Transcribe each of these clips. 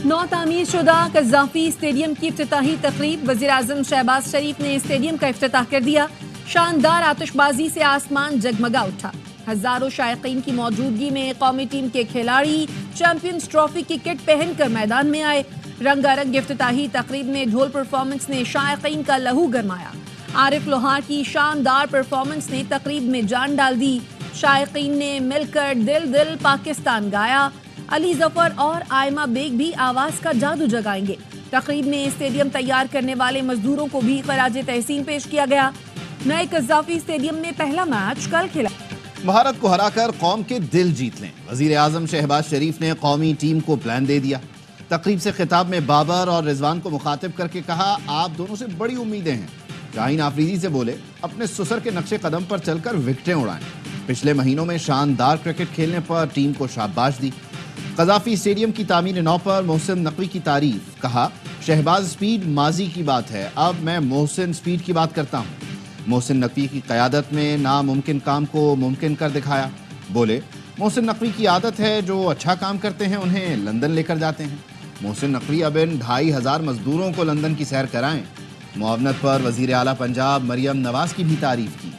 नौ तामीर शुदा कज़ाफ़ी स्टेडियम की इफ्तिताही तकरीब। वज़ीर-ए-आज़म शहबाज शरीफ ने स्टेडियम का इफ्तिताह कर दिया। शानदार आतिशबाजी से आसमान जगमगा उठा। हजारों शायकीन की मौजूदगी में कौमी टीम के खिलाड़ी चैंपियंस ट्रॉफी की किट पहनकर मैदान में आए। रंगारंग इफ्तिताही तकरीब में ढोल परफॉर्मेंस ने शायकीन का लहू गरमाया। आरिफ लोहार की शानदार परफॉर्मेंस ने तकरीब में जान डाल दी। शायकीन ने मिलकर दिल दिल पाकिस्तान गाया। अली जफर और आयमा बेग भी आवाज का जादू जगाएंगे। तकरीब में स्टेडियम तैयार करने वाले मजदूरों को भी खराज तहसीन पेश किया गया। नए कज़ाफ़ी स्टेडियम में पहला मैच कल खेला। भारत को हराकर कौम के दिल जीत लें, वजीर आजम शहबाज शरीफ ने कौमी टीम को प्लान दे दिया। तकरीब से खिताब में बाबर और रिजवान को मुखातिब करके कहा, आप दोनों से बड़ी उम्मीदें हैं। शाहीन आफरीदी से बोले, अपने सुसर के नक्शे कदम पर चलकर विकेटें उड़ाएं। पिछले महीनों में शानदार क्रिकेट खेलने पर टीम को शाबाश दी। कज़ाफ़ी स्टेडियम की तामीर नौ पर मोहसिन नकवी की तारीफ। कहा, शहबाज स्पीड माजी की बात है, अब मैं मोहसिन स्पीड की बात करता हूँ। मोहसिन नकवी की क़यादत में नामुमकिन काम को मुमकिन कर दिखाया। बोले, मोहसिन नकवी की आदत है, जो अच्छा काम करते हैं उन्हें लंदन लेकर जाते हैं। मोहसिन नकवी अब इन 2500 मजदूरों को लंदन की सैर कराएं। मुआवनत पर वज़ीर आला पंजाब मरियम नवाज की भी तारीफ की।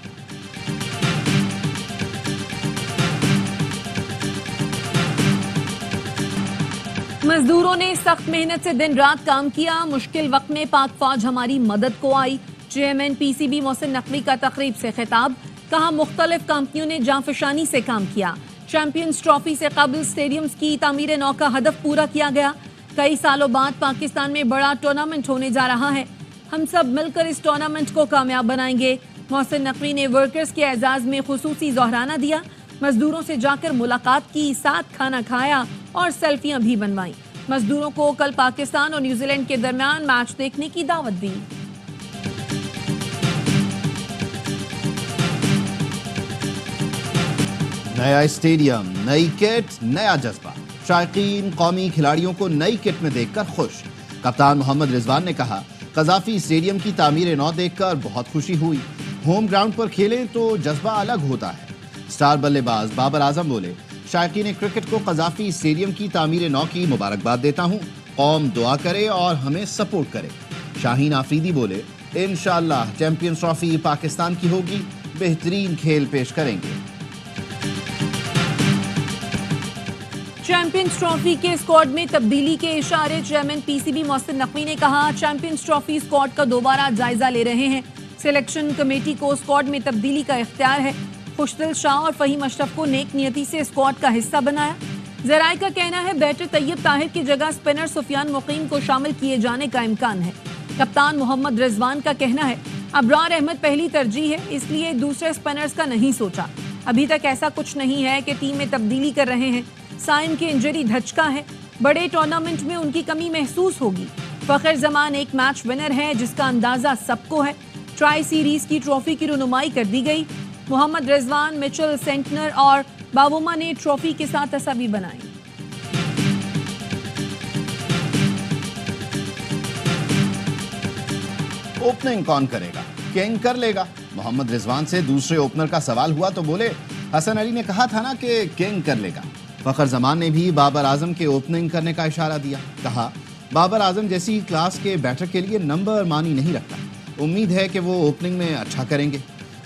मजदूरों ने सख्त मेहनत से दिन रात काम किया। मुश्किल वक्त में पाक फौज हमारी मदद को आई। चेयरमैन पीसीबी मोहसिन नकवी का तकरीब से खिताब। कहा, मुख्तलिफ कंपनियों ने जांफशानी से काम किया। चैंपियंस ट्रॉफी से कबल स्टेडियम्स की तामीर नौ का हदफ पूरा किया गया। कई सालों बाद पाकिस्तान में बड़ा टूर्नामेंट होने जा रहा है। हम सब मिलकर इस टूर्नामेंट को कामयाब बनाएंगे। मोहसिन नकवी ने वर्कर्स के एजाज में खुसूसी जोहराना दिया। मजदूरों से जाकर मुलाकात की, साथ खाना खाया और सेल्फियां भी बनवाई। मजदूरों को कल पाकिस्तान और न्यूजीलैंड के दरमियान मैच देखने की दावत दी। नया स्टेडियम, नई किट, नया जज्बा। शायकीन कौमी खिलाड़ियों को नई किट में देखकर खुश। कप्तान मोहम्मद रिजवान ने कहा, कज़ाफ़ी स्टेडियम की तामीर नौ देखकर बहुत खुशी हुई। होम ग्राउंड पर खेलें तो जज्बा अलग होता है। स्टार बल्लेबाज बाबर आजम बोले, शायकीन क्रिकेट को कज़ाफ़ी स्टेडियम की तामीर नौ की मुबारकबाद देता हूँ। कौम दुआ करे और हमें सपोर्ट करे। शाहीन आफरीदी बोले, इंशाअल्लाह चैंपियंस ट्रॉफी पाकिस्तान की होगी, बेहतरीन खेल पेश करेंगे। चैंपियंस ट्रॉफी के स्क्वाड में तब्दीली के इशारे। चेयरमैन पीसीबी मोहसिन नकवी ने कहा, चैंपियंस ट्रॉफी स्क्वाड का दोबारा जायजा ले रहे हैं। सिलेक्शन कमेटी को स्क्वाड में तब्दीली का इख्तियार है। खुशदिल शाह और फहीम अशरफ को नेक नियति से स्क्वाड का हिस्सा बनाया। जराये का कहना है, बैटर तैयब ताहिर की जगह स्पिनर सुफियान मुकीम को शामिल किए जाने का इम्कान है। कप्तान मोहम्मद रिजवान का कहना है, अबरार अहमद पहली तरजीह है, इसलिए दूसरे स्पिनर्स का नहीं सोचा। अभी तक ऐसा कुछ नहीं है कि टीम में तब्दीली कर रहे हैं। साइम की इंजरी धचका है, बड़े टूर्नामेंट में उनकी कमी महसूस होगी। फखर जमान एक मैच विनर है, जिसका अंदाजा सबको है। ट्राई सीरीज की ट्रॉफी की रुनुमाई कर दी गई। मोहम्मद रिजवान, मिचेल सेंटनर और बाबूमा ने ट्रॉफी के साथ तस्वीर बनाई। ओपनिंग कौन करेगा? किंग कर लेगा। मोहम्मद रिजवान से दूसरे ओपनर का सवाल हुआ तो बोले, हसन अली ने कहा था ना कि किंग कर लेगा। फखर जमान ने भी बाबर आजम के ओपनिंग करने का इशारा दिया। कहा, बाबर आजम जैसी क्लास के बैटर के लिए नंबर मानी नहीं रखता। उम्मीद है कि वो ओपनिंग में अच्छा करेंगे।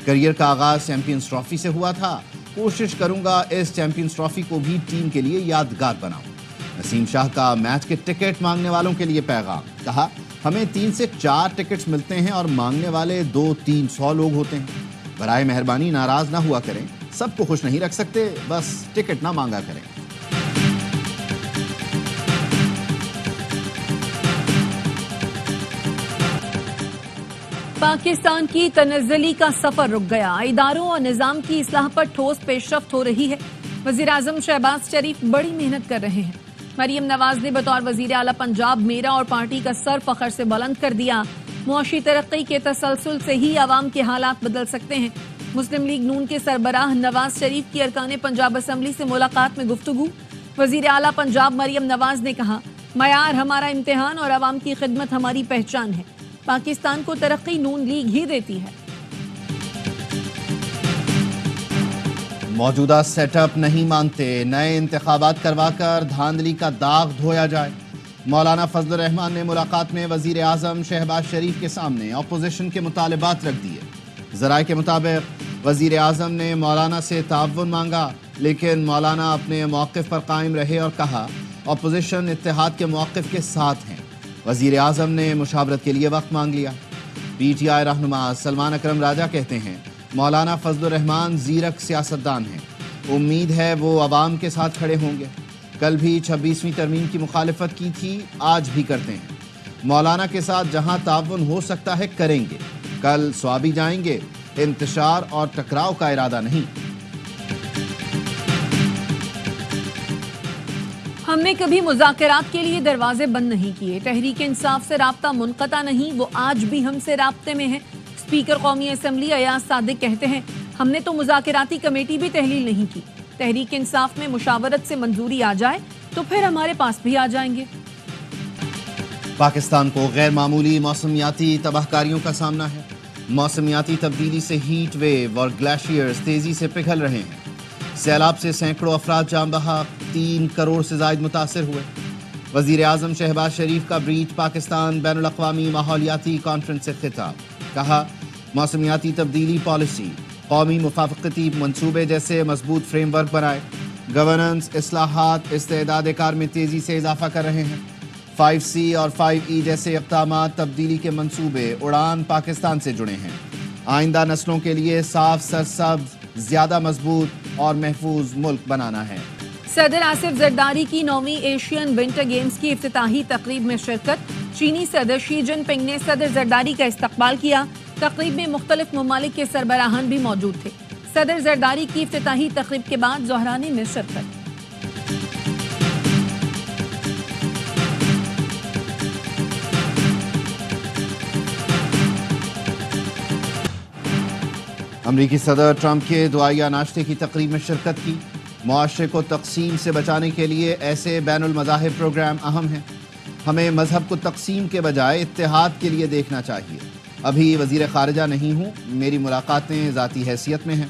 करियर का आगाज चैंपियंस ट्रॉफी से हुआ था। कोशिश करूंगा इस चैंपियंस ट्रॉफी को भी टीम के लिए यादगार बनाऊं। नसीम शाह का मैच के टिकट मांगने वालों के लिए पैगाम। कहा, हमें 3 से 4 टिकट्स मिलते हैं और मांगने वाले 200-300 लोग होते हैं। बराए मेहरबानी नाराज ना हुआ करें, सबको खुश नहीं रख सकते, बस टिकट ना मांगा करें। पाकिस्तान की तनज़्ज़ुली का सफर रुक गया। इदारों और निज़ाम की इस्लाह पर ठोस पेशरफ्त हो रही है। वज़ीर आज़म शहबाज शरीफ बड़ी मेहनत कर रहे हैं। मरियम नवाज ने बतौर वज़ीर आला पंजाब मेरा और पार्टी का सर फखर से बुलंद कर दिया। मुआशी तरक्की के तसलसल से ही आवाम के हालात बदल सकते हैं। मुस्लिम लीग नून के सरबराह नवाज शरीफ की अरकान पंजाब असम्बली से मुलाकात में गुफ्तगू। वज़ीर आला पंजाब मरियम नवाज ने कहा, मयार हमारा इम्तिहान और आवाम की खिदमत हमारी पहचान है। पाकिस्तान को तरक्की नून लीग ही देती है। मौजूदा सेटअप नहीं मानते, नए इंतखाबात करवाकर धांधली का दाग धोया जाए। مولانا فضل الرحمان نے ملاقات میں وزیر اعظم شہباز شریف کے سامنے اپوزیشن کے مطالبات رکھ دیے۔ ذرائع کے مطابق وزیر اعظم نے مولانا سے تعاون مانگا، لیکن مولانا اپنے موقف پر قائم رہے اور کہا اپوزیشن اتحاد کے موقف کے ساتھ ہیں۔ وزیر اعظم نے مشاورت کے لیے وقت مانگ لیا۔ پی ٹی آئی رہنما سلمان اکرم راجہ کہتے ہیں مولانا فضل الرحمان زیرک سیاستدان ہیں، امید ہے وہ عوام کے ساتھ کھڑے ہوں گے۔ کل بھی 26ویں ترمیم کی مخالفت کی تھی، آج بھی کرتے ہیں۔ مولانا کے ساتھ جہاں تعاون ہو سکتا ہے کریں گے، کل سوابی جائیں گے، انتشار اور ٹکراؤ کا ارادہ نہیں۔ ہم نے کبھی مذاکرات کے لیے دروازے بند نہیں کیے، تحریک انصاف سے رابطہ منقطع نہیں، وہ آج بھی ہم سے رابطے میں ہیں۔ اسپیکر قومی اسمبلی ایاز صادق کہتے ہیں ہم نے تو مذاکراتی کمیٹی بھی تحلیل نہیں کی، تحریک انصاف میں مشاورت سے منظوری آ جائے تو پھر ہمارے پاس بھی آ جائیں گے۔ پاکستان کو غیر معمولی موسمیاتی تباہ کاریوں کا سامنا ہے۔ موسمیاتی تبدیلی سے ہیٹ ویو اور گلیشیئرز تیزی سے پگھل رہے ہیں۔ سیلاب سے سینکڑوں افراد جان بحق، 3 کروڑ سے زائد متاثر ہوئے۔ وزیر اعظم شہباز شریف کا بریچ پاکستان بین الاقوامی ماحولیاتی کانفرنس سے خطاب، کہا موسمیاتی تبدیلی پالیسی، قومی مفاقتی منصوبے جیسے مضبوط فریم ورک بنائے۔ گورننس، اصلاحات استعداد کار میں تیزی سے اضافہ کر رہے ہیں۔ 5C اور 5E جیسے اقدامات تبدیلی کے منصوبے اڑان پاکستان سے جڑے ہیں۔ آئندہ نسلوں کے لیے صاف سرسبز، زیادہ مضبوط اور محفوظ ملک بنانا ہے۔ صدر آصف زرداری کی 9ویں ایشین ونٹر گیمز کی افتتاحی تقریب میں شرکت، چینی صدر شی جن پنگ نے صدر زرداری کا استقبال کیا۔ تقریب میں مختلف ممالک کے سربراہان بھی موجود تھے۔ صدر زرداری کی افتتاحی تقریب کے بعد زہرانے میں شرکت۔ امریکی صدر ٹرمپ کے دعائیہ ناشتے کی تقریب میں شرکت کی۔ معاشرے کو تقسیم سے بچانے کے لیے ایسے بین المذاہب پروگرام اہم ہیں۔ ہمیں مذہب کو تقسیم کے بجائے اتحاد کے لیے دیکھنا چاہیے۔ ابھی وزیر خارجہ نہیں ہوں، میری ملاقاتیں ذاتی حیثیت میں ہیں۔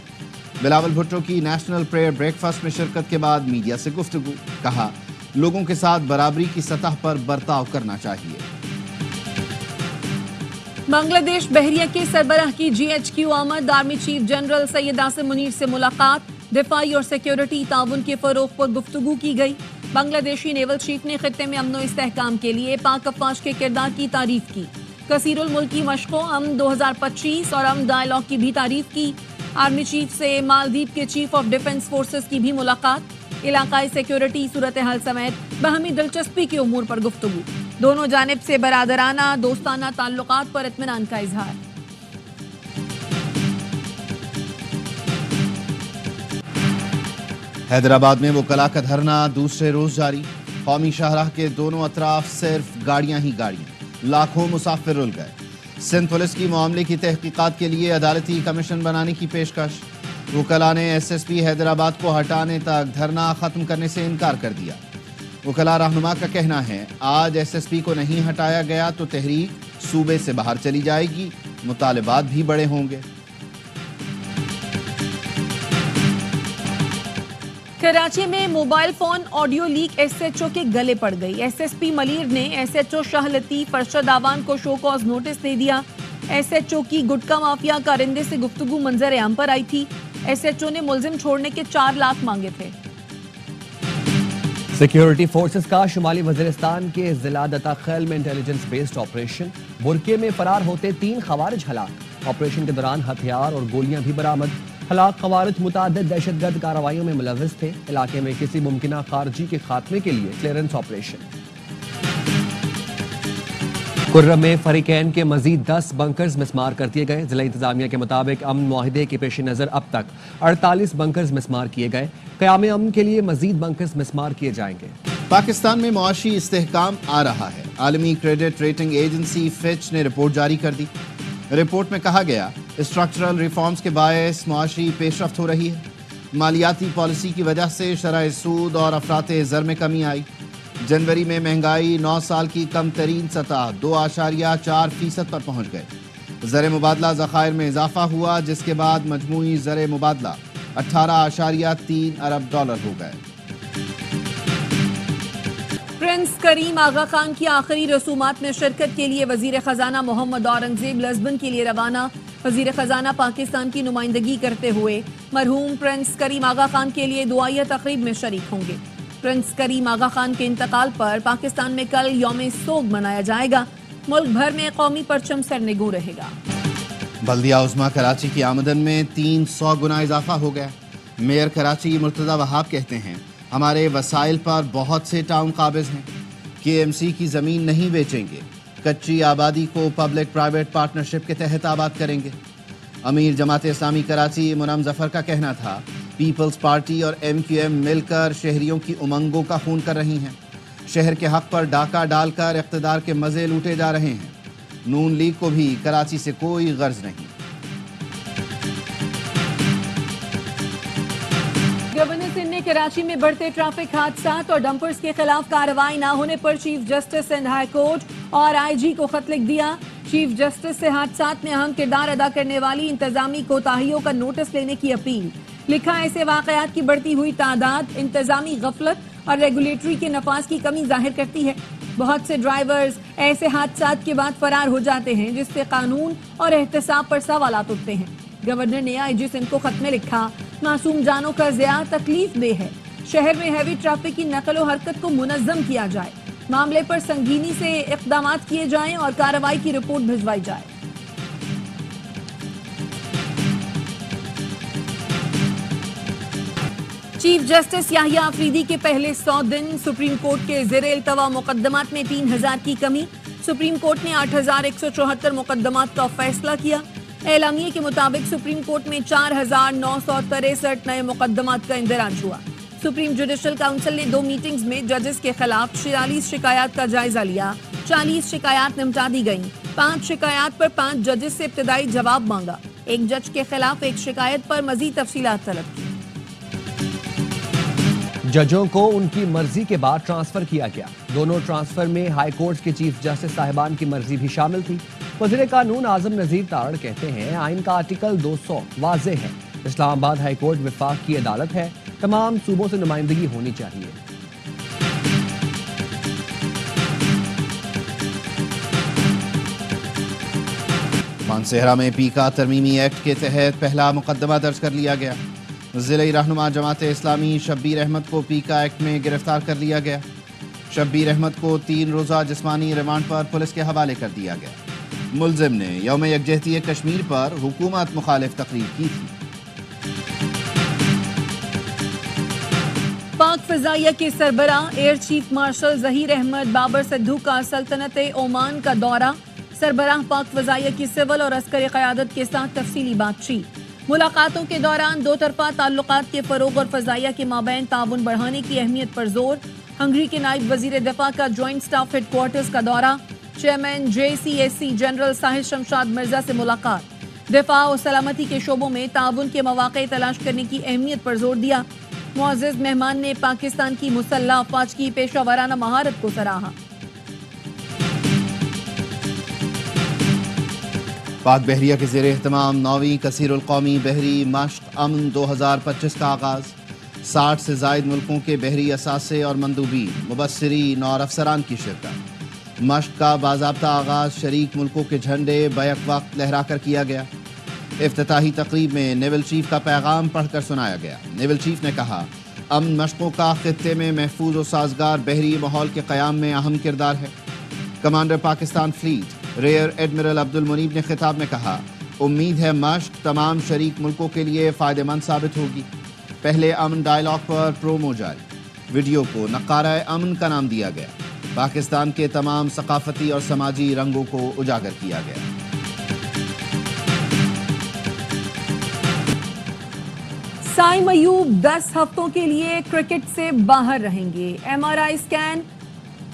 بلاول بھٹو کی نیشنل پریئر بریک فاسٹ میں شرکت کے بعد میڈیا سے گفتگو، کہا لوگوں کے ساتھ برابری کی سطح پر برتاؤ کرنا چاہیے۔ بنگلہ دیش بحریہ کے سربراہ کی GHQ آمد، army chief general Syed Asim Munir سے ملاقات، دفاعی اور سیکیورٹی تعاون کے فروغ پر گفتگو کی گئی۔ بنگلہ دیشی نیول چیف نے خطے میں امن و استحکام کے لیے پاک افواج کے کردار کی تعریف کی۔ کثیر الملکی مشقوں امن 2025 اور امن ڈائیلاگ کی بھی تعریف کی۔ آرمی چیف سے مالدیپ کے چیف آف ڈیفنس فورسز کی بھی ملاقات، علاقائی سیکیورٹی صورتحال سمیت باہمی دلچسپی کے امور پر گفتگو، دونوں جانب سے برادرانہ دوستانہ تعلقات پر اطمینان کا اظہار۔ حیدرآباد میں وکلاء کا دھرنا دوسرے روز جاری، قومی شاہراہ کے دونوں اطراف صرف گاڑیاں ہی گاڑیاں، لاکھوں مسافر رل گئے۔ سندھ پولیس کی معاملے کی تحقیقات کے لیے عدالتی کمیشن بنانے کی پیشکش، وکلاء نے SSP حیدرآباد کو ہٹانے تک دھرنا ختم کرنے سے انکار کر دیا۔ وکلاء رہنما کا کہنا ہے آج SSP کو نہیں ہٹایا گیا تو تحریک صوبے سے باہر چلی جائے گی، مطالبات بھی بڑے ہوں گے۔ کراچی میں mobile phone audio leak SHO کے گلے پڑ گئی۔ SSP ملیر نے SHO شاہ لطیف ارشد آوان کو شو کاز نوٹس دے دیا۔ SHO کی گٹکا مافیا کارندے سے گفتگو منظر عام پر آئی تھی۔ SHO نے ملزم چھوڑنے کے 4 لاکھ مانگے تھے۔ سیکیورٹی فورسز کا شمالی وزیرستان کے ضلع دتا خیل میں انٹیلیجنس بیسڈ آپریشن، برقعے میں فرار ہوتے 3 خوارج ہلاک۔ آپریشن کے دوران ہتھیار اور گولیاں بھی برآمد۔ ہلاک خوارج متعدد دہشت گرد کارروائیوں میں ملوث تھے۔ علاقے میں کسی ممکنہ خارجی کے خاتمے کے لیے کلیئرنس آپریشن۔ کرم میں فریقین کے مزید 10 بنکرز مسمار کر دیے گئے۔ ضلع انتظامیہ کے مطابق امن معاہدے کے پیش نظر اب تک 48 بنکرز مسمار کیے گئے۔ قیام امن کے لیے مزید بنکرز مسمار کیے جائیں گے۔ پاکستان میں معاشی استحکام آ رہا ہے۔ عالمی کریڈٹ ریٹنگ ایجنسی فچ نے رپورٹ جاری کر دی۔ رپورٹ میں کہا گیا اسٹرکچرل ریفارمز کے باعث معاشی پیش رفت ہو رہی ہے۔ مالیاتی پالیسی کی وجہ سے شرح سود اور افراط زر میں کمی آئی۔ جنوری میں مہنگائی 9 سال کی کم ترین سطح 2.4% پر پہنچ گئے۔ زر مبادلہ ذخائر میں اضافہ ہوا، جس کے بعد مجموعی زر مبادلہ 18.3 ارب ڈالر ہو گئے۔ प्रिंस करीम आगा खान की आखिरी रसूमात में शिरकत के लिए वजीर खजाना मोहम्मद औरंगजेब लिस्बन के लिए रवाना। वजीर खजाना पाकिस्तान की नुमाइंदगी करते हुए मरहूम प्रिंस करीम आगा खान के लिए दुआया तकरीब में शरीक होंगे। प्रिंस करीम आगा खान के इंतकाल पर पाकिस्तान में कल यौम सोग मनाया जाएगा। मुल्क भर में कौमी परचम सरनिगू रहेगा। बल्दिया उस्मा कराची की आमदन में 300 गुना इजाफा हो गया। मेयर कराची मुर्तज़ा वहाब कहते हैं, हमारे वसाइल पर बहुत से टाउन काबिज हैं। KMC की ज़मीन नहीं बेचेंगे, कच्ची आबादी को पब्लिक प्राइवेट पार्टनरशिप के तहत आबाद करेंगे। अमीर जमात इस्लामी कराची मुनम जफर का कहना था, पीपल्स पार्टी और MQM मिलकर शहरियों की उमंगों का खून कर रही हैं। शहर के हक पर डाका डालकर इक़्तिदार के मज़े लूटे जा रहे हैं। नून लीग को भी कराची से कोई गर्ज नहीं। गवर्नर सिंह ने कराची में बढ़ते ट्रैफिक हादसात और डंपर्स के खिलाफ कार्रवाई न होने पर chief justice and high court और IG को खत लिख दिया। चीफ जस्टिस से हादसात में अहम किरदार अदा करने वाली इंतजामी कोताहियों का नोटिस लेने की अपील। लिखा, ऐसे वाकयात की बढ़ती हुई तादाद इंतजामी गफलत और रेगुलेटरी के नफाज की कमी जाहिर करती है। बहुत से ड्राइवर्स ऐसे हादसात के बाद फरार हो जाते हैं, जिससे कानून और एहतसाब पर सवालात उठते हैं। गवर्नर ने IG सिंह को खत में लिखा, मासूम जानों का ज़िया तकलीफ दे है। शहर में हैवी ट्रैफिक की नकल व हरकत को मुनज़्ज़म किया जाए। मामले पर संगीनी से इक़दामात किए जाएं और कार्रवाई की रिपोर्ट भिजवाई जाए। चीफ जस्टिस याहिया अफरीदी के पहले 100 दिन सुप्रीम कोर्ट के ज़ेरे इल्तवा मुकद्दमात में 3000 की कमी। सुप्रीम कोर्ट ने 8174 मुकद्दमात का फैसला किया। एलामिये के मुताबिक सुप्रीम कोर्ट में 4963 नए मुकद्दमात का इंदराज हुआ। सुप्रीम जुडिशल काउंसिल ने 2 मीटिंग्स में जजेस के खिलाफ 46 शिकायत का जायजा लिया। 40 शिकायत निपटा दी गईं। 5 शिकायत पर 5 जजेस से इब्तदाई जवाब मांगा। एक जज के खिलाफ एक शिकायत पर मजीद तफसीलात तलब की। जजों को उनकी मर्जी के बाद ट्रांसफर किया गया। दोनों ट्रांसफर में हाई कोर्ट के चीफ जस्टिस साहिबान की मर्जी भी शामिल थी। वज़ीर कानून आजम नज़ीर तारड़ कहते हैं, आइन का आर्टिकल 200 वाज़े है। इस्लामाबाद हाई कोर्ट विफाक की अदालत है। तमाम सूबों से नुमाइंदगी होनी चाहिए। मानसेहरा में पीका तरमीमी एक्ट के तहत पहला मुकदमा दर्ज कर लिया गया। ज़िले रहनुमा जमात इस्लामी शब्बीर अहमद को पीका एक्ट में गिरफ्तार कर लिया गया। शब्बीर अहमद को 3 रोज़ा जिस्मानी रिमांड पर पुलिस के हवाले कर दिया गया। मुलजिम ने यौम यकजहती कश्मीर पर हुकूमत मुखालिफ तकरीर की थी। पाक फ़िज़ाइया के सरबराह air chief marshal Zaheer Ahmed Babar Sidhu का सल्तनत ओमान का दौरा। सरबराह पाक फ़िज़ाइया की सिविल और अस्करी क़यादत के साथ तफसीली बातचीत। मुलाकातों के दौरान दो तरफा ताल्लुकात के फ़रोग़ और फ़िज़ाइया के माबैन ताउन बढ़ाने की अहमियत पर जोर। हंगरी के नायब वज़ीर दिफ़ा का जॉइंट स्टाफ हेडक्वार्टर्स का दौरा। चेयरमैन JCSC जनरल साहिल शमशाद मिर्जा से मुलाकात। दिफा और सलामती के शोबों में ताउन के मौक़े तलाश करने की अहमियत पर जोर दिया। मुअज़्ज़ज़ मेहमान ने पाकिस्तान की मुसल्लह अफ़वाज की पेशा वाराना महारत को सराहा। पाक बहरिया के ज़ेरे एहतमाम 9वीं कसीरुल कौमी बहरी मश्क अमन 2025 का आगाज़। 60 से ज़ायद मुल्कों के बहरी असासे और मंदूबीन, मुबस्सिरीन और अफसरान की शिरकत। मश्क का बाज़ाब्ता आगाज़ शरीक मुल्कों के झंडे बैक वक्त लहरा कर किया गया। इफ्तिताही तकरीब में नेवल चीफ का पैगाम पढ़कर सुनाया गया। नेवल चीफ ने कहा, अमन मशकों का खित्ते में महफूज और साजगार बहरी माहौल के क़याम में अहम किरदार है। Commander Pakistan fleet rear admiral Abdul Muneeb ने खिताब में कहा, उम्मीद है मश्क तमाम शरीक मुल्कों के लिए फ़ायदेमंद साबित होगी। पहले अमन डायलॉग पर प्रोमो जारी। वीडियो को नक़ारा अमन का नाम दिया गया। पाकिस्तान के तमाम सकाफती और समाजी रंगों को उजागर किया गया। साइम अयूब 10 हफ्तों के लिए क्रिकेट से बाहर रहेंगे। MRI स्कैन,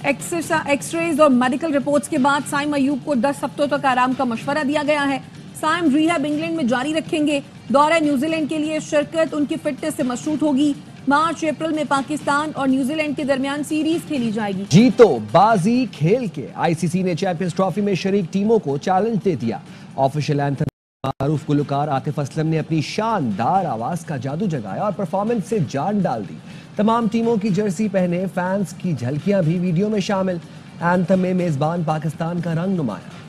एक्सरेज और मेडिकल रिपोर्ट्स के बाद साइम अयूब को 10 हफ्तों तक आराम का मशवरा दिया गया है। साइम रिहैब इंग्लैंड में जारी रखेंगे। दौरा न्यूजीलैंड के लिए शिरकत उनकी फिटनेस से मशरूत होगी। मार्च अप्रैल में पाकिस्तान और न्यूजीलैंड के दरमियान सीरीज खेली जाएगी। जीतो बाजी खेल के ICC ने चैंपियंस ट्रॉफी में शरीक टीमों को चैलेंज दे दिया। ऑफिशियल एंथम معروف گلوکار عاطف اسلم نے اپنی شاندار آواز کا جادو جگایا اور پرفارمنس سے جان ڈال دی. تمام ٹیموں کی جرسی پہنے فینس کی جھلکیاں بھی ویڈیو میں شامل. اینتھم میں میزبان پاکستان کا رنگ نمایاں.